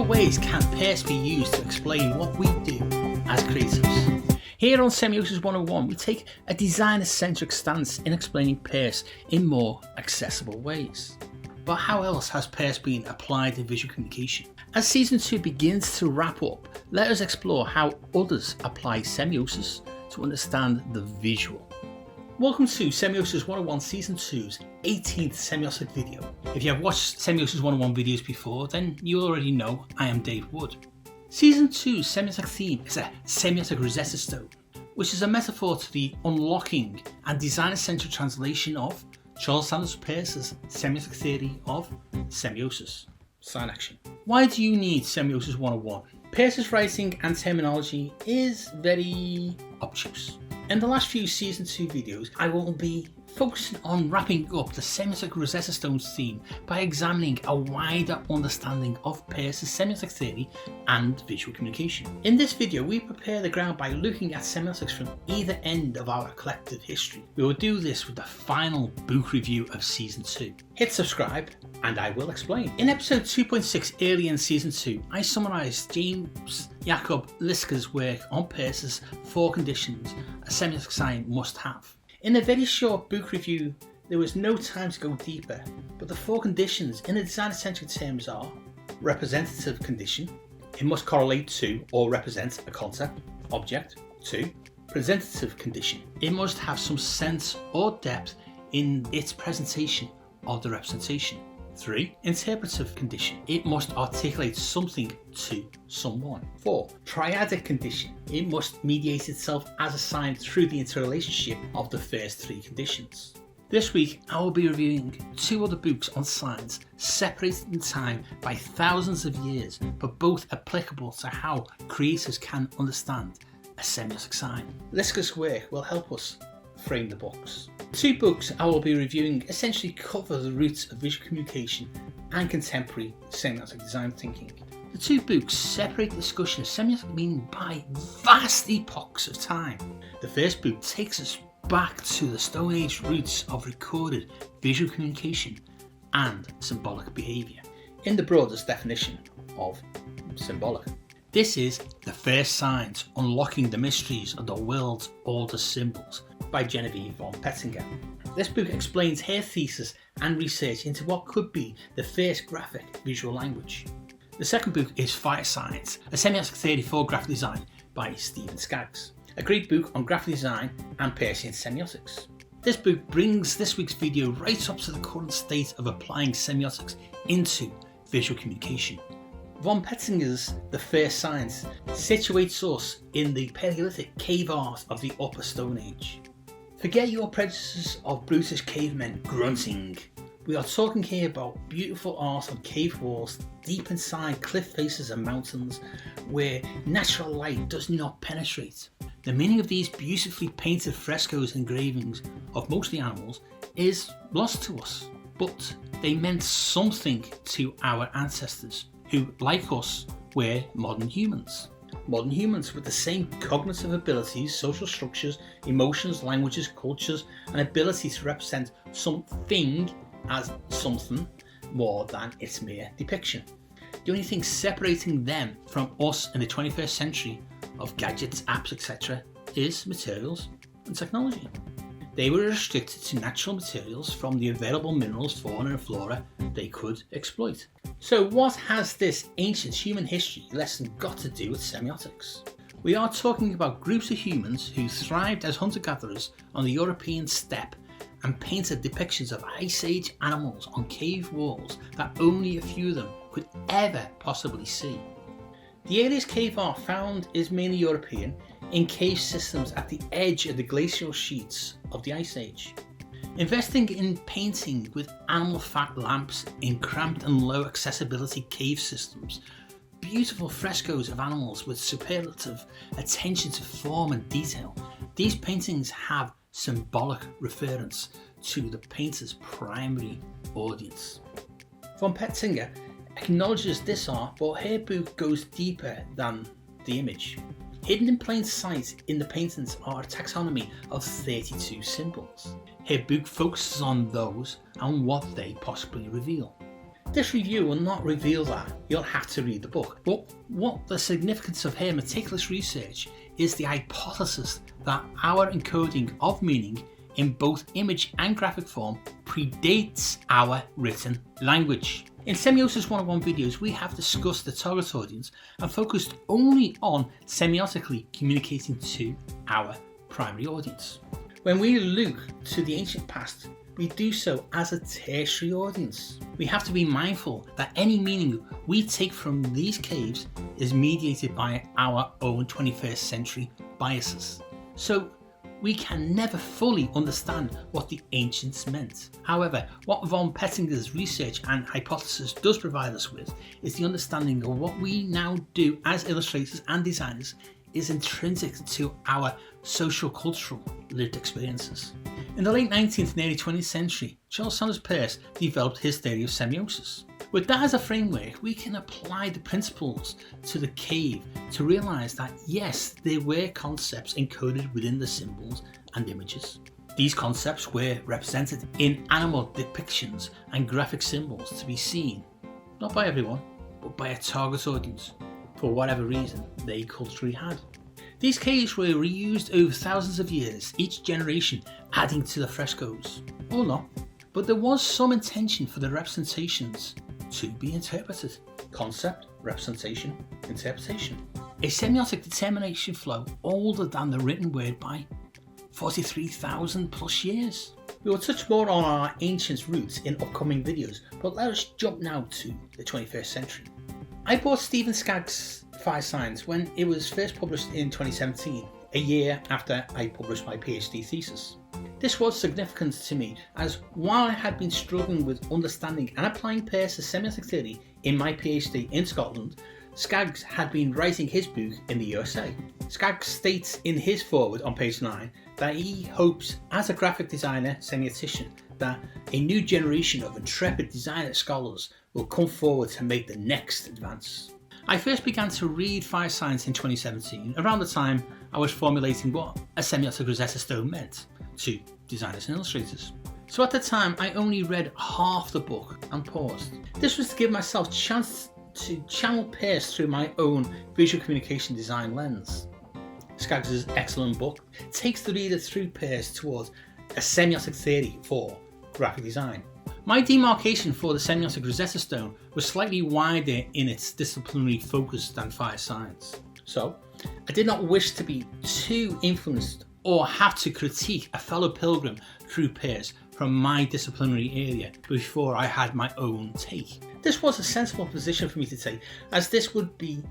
ways can PERS be used to explain what we do as creatives? Here on Semiosis 101, we take a designer-centric stance in explaining PERS in more accessible ways. But how else has PERS been applied in visual communication? As Season 2 begins to wrap up, let us explore how others apply semiosis to understand the visual. Welcome to Semiosis 101 Season 2's 18th semiotic video. If you have watched Semiosis 101 videos before, then you already know I am Dave Wood. Season 2's semiotic theme is a semiotic Rosetta Stone, which is a metaphor to the unlocking and designer-centric translation of Charles Sanders Peirce's semiotic theory of semiosis. Sign action. Why do you need Semiosis 101? Peirce's writing and terminology is very obtuse. In the last few Season 2 videos, I will be focusing on wrapping up the semiotic Rosetta Stones theme by examining a wider understanding of Peirce's semiotic theory and visual communication. In this video, we prepare the ground by looking at semiotics from either end of our collective history. We will do this with the final book review of Season 2. Hit subscribe and I will explain. In episode 2.6 early in Season 2, I summarised James Jacob Lister's work on Peirce's 4 conditions a semiotic sign must have. In a very short book review, there was no time to go deeper, but the 4 conditions in the designer-centric terms are: representative condition, it must correlate to or represent a concept, object. 2. Presentative condition, it must have some sense or depth in its presentation of the representation. 3. Interpretive condition, it must articulate something to someone. 4. Triadic condition, it must mediate itself as a sign through the interrelationship of the first 3 conditions. This week I will be reviewing 2 other books on signs separated in time by thousands of years, but both applicable to how creators can understand a semiotic sign. Lister's work will help us frame the books. 2 books I will be reviewing essentially cover the roots of visual communication and contemporary semiotic design thinking. The 2 books separate the discussion of semiotic meaning by vast epochs of time. The first book takes us back to the Stone Age roots of recorded visual communication and symbolic behaviour, in the broadest definition of symbolic. This is The FireSigns, Unlocking the Mysteries of the World's Oldest Symbols by Genevieve von Petzinger. This book explains her thesis and research into what could be the first graphic visual language. The second book is FireSigns, a semiotic theory for graphic design by Skaggs, a great book on graphic design and Peircean semiotics. This book brings this week's video right up to the current state of applying semiotics into visual communication. Von Petzinger's The FireSigns situates us in the Paleolithic cave art of the Upper Stone Age. Forget your prejudices of brutish cavemen grunting. We are talking here about beautiful art on cave walls deep inside cliff faces and mountains where natural light does not penetrate. The meaning of these beautifully painted frescoes and engravings of mostly animals is lost to us, but they meant something to our ancestors who, like us, were modern humans. Modern humans with the same cognitive abilities, social structures, emotions, languages, cultures, and ability to represent something as something more than its mere depiction. The only thing separating them from us in the 21st century of gadgets, apps, etc. is materials and technology. They were restricted to natural materials from the available minerals, fauna and flora they could exploit. So what has this ancient human history lesson got to do with semiotics? We are talking about groups of humans who thrived as hunter-gatherers on the European steppe and painted depictions of Ice Age animals on cave walls that only a few of them could ever possibly see. The earliest cave art found is mainly European, in cave systems at the edge of the glacial sheets of the Ice Age. Investing in painting with animal fat lamps in cramped and low accessibility cave systems, beautiful frescoes of animals with superlative attention to form and detail, these paintings have symbolic reference to the painter's primary audience. Von Petzinger acknowledges this art, but her book goes deeper than the image. Hidden in plain sight in the paintings are a taxonomy of 32 symbols. Her book focuses on those and what they possibly reveal. This review will not reveal that, you'll have to read the book. But what the significance of her meticulous research is the hypothesis that our encoding of meaning in both image and graphic form predates our written language. In Semiosis 101 videos, we have discussed the target audience and focused only on semiotically communicating to our primary audience. When we look to the ancient past, we do so as a tertiary audience. We have to be mindful that any meaning we take from these caves is mediated by our own 21st century biases. So we can never fully understand what the ancients meant. However, what von Petzinger's research and hypothesis does provide us with is the understanding of what we now do as illustrators and designers is intrinsic to our social-cultural lived experiences. In the late 19th and early 20th century, Charles Sanders Peirce developed his theory of semiosis. With that as a framework, we can apply the principles to the cave to realise that yes, there were concepts encoded within the symbols and images. These concepts were represented in animal depictions and graphic symbols to be seen, not by everyone, but by a target audience, for whatever reason they culturally had. These caves were reused over thousands of years, each generation adding to the frescoes, or not, but there was some intention for the representations to be interpreted. Concept, representation, interpretation. A semiotic determination flow older than the written word by 43,000 plus years. We will touch more on our ancient roots in upcoming videos, but let us jump now to the 21st century. I bought Stephen Skaggs' FireSigns when it was first published in 2017, a year after I published my PhD thesis. This was significant to me as while I had been struggling with understanding and applying Peirce's semiotic theory in my PhD in Scotland, Skaggs had been writing his book in the USA. Skaggs states in his foreword on page 9 that he hopes as a graphic designer semiotician that a new generation of intrepid designer scholars will come forward to make the next advance. I first began to read FireSigns in 2017, around the time I was formulating what a semiotic Rosetta Stone meant to designers and illustrators. So at the time I only read half the book and paused. This was to give myself a chance to channel Peirce through my own visual communication design lens. Skaggs' excellent book takes the reader through Peirce towards a semiotic theory for graphic design. My demarcation for the semiotic Rosetta Stone was slightly wider in its disciplinary focus than FireSigns. So I did not wish to be too influenced or have to critique a fellow pilgrim through Peirce from my disciplinary area before I had my own take. This was a sensible position for me to take, as this would be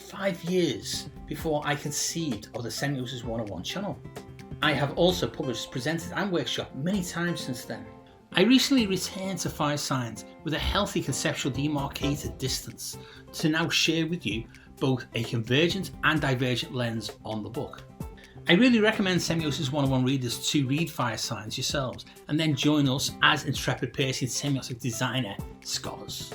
5 years before I conceived of the Semiosis 101 channel. I have also published, presented and workshopped many times since then. I recently returned to FireSigns with a healthy conceptual demarcated distance to now share with you both a convergent and divergent lens on the book. I really recommend Semiosis 101 readers to read FireSigns yourselves and then join us as intrepid Peircean semiotic designer scholars.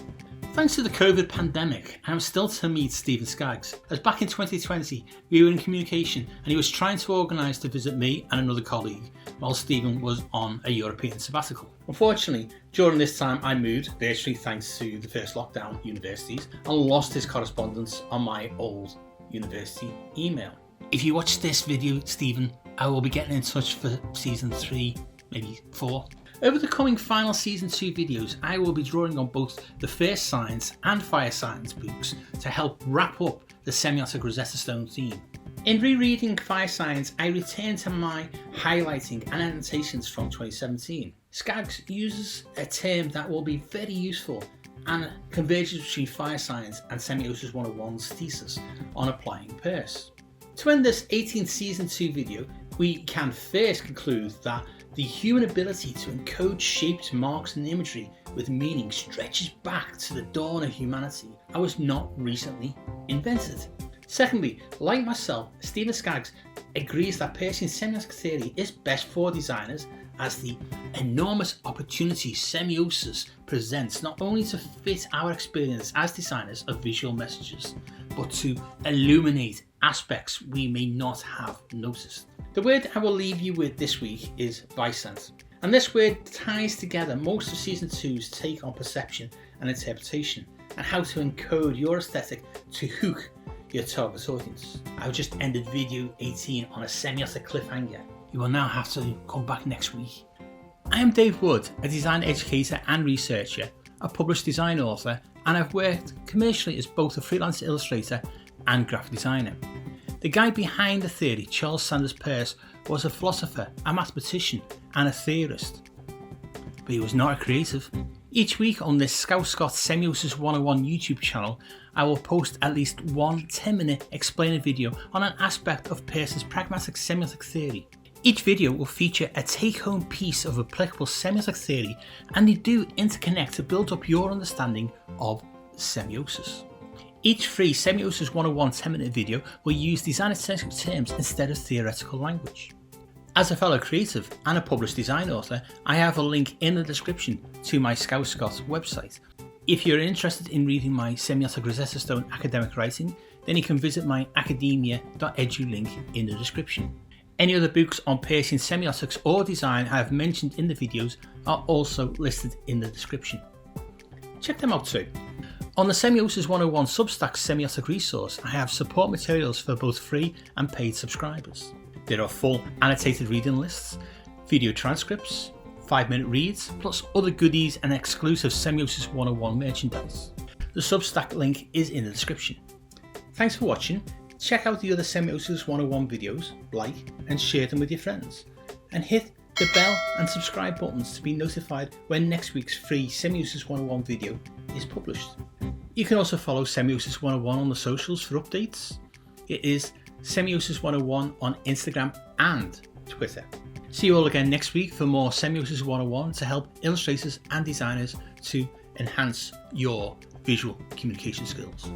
Thanks to the COVID pandemic, I am still to meet Stephen Skaggs, as back in 2020 we were in communication and he was trying to organise to visit me and another colleague while Stephen was on a European sabbatical. Unfortunately, during this time I moved, virtually thanks to the first lockdown universities, and lost his correspondence on my old university email. If you watch this video, Stephen, I will be getting in touch for season 3, maybe 4. Over the coming final season 2 videos, I will be drawing on both the FireSigns and FireSigns books to help wrap up the semiotic Rosetta Stone theme. In rereading FireSigns, I return to my highlighting and annotations from 2017. Skaggs uses a term that will be very useful and converges between FireSigns and Semiosis 101's thesis on applying Peirce. To end this 18th season 2 video, we can first conclude that the human ability to encode shapes, marks and imagery with meaning stretches back to the dawn of humanity and was not recently invented. Secondly, like myself, Stephen Skaggs agrees that Peircean semiotic theory is best for designers as the enormous opportunity semiosis presents not only to fit our experience as designers of visual messages, but to illuminate aspects we may not have noticed. The word I will leave you with this week is Vicent. And this word ties together most of Season 2's take on perception and interpretation, and how to encode your aesthetic to hook your target audience. I've just ended video 18 on a semiotic cliffhanger. You will now have to come back next week. I am Dave Wood, a design educator and researcher, a published design author, and I've worked commercially as both a freelance illustrator and graphic designer. The guy behind the theory, Charles Sanders Peirce, was a philosopher, a mathematician, and a theorist. But he was not a creative. Each week on this Scout Scott Semiosis 101 YouTube channel, I will post at least one 10-minute explainer video on an aspect of Peirce's pragmatic semiotic theory. Each video will feature a take-home piece of applicable semiotic theory, and they do interconnect to build up your understanding of semiosis. Each free Semiosis 101 10-minute video will use design-centric terms instead of theoretical language. As a fellow creative and a published design author, I have a link in the description to my Scout Scott website. If you're interested in reading my Semiotic Rosetta Stone academic writing, then you can visit my academia.edu link in the description. Any other books on Peircean semiotics or design I have mentioned in the videos are also listed in the description. Check them out too. On the Semiosis 101 Substack semiotic resource, I have support materials for both free and paid subscribers. There are full annotated reading lists, video transcripts, 5-minute reads, plus other goodies and exclusive Semiosis 101 merchandise. The Substack link is in the description. Thanks for watching. Check out the other Semiosis 101 videos, like and share them with your friends, and hit the bell and subscribe buttons to be notified when next week's free Semiosis 101 video is published. You can also follow Semiosis 101 on the socials for updates. It is Semiosis 101 on Instagram and Twitter. See you all again next week for more Semiosis 101 to help illustrators and designers to enhance your visual communication skills.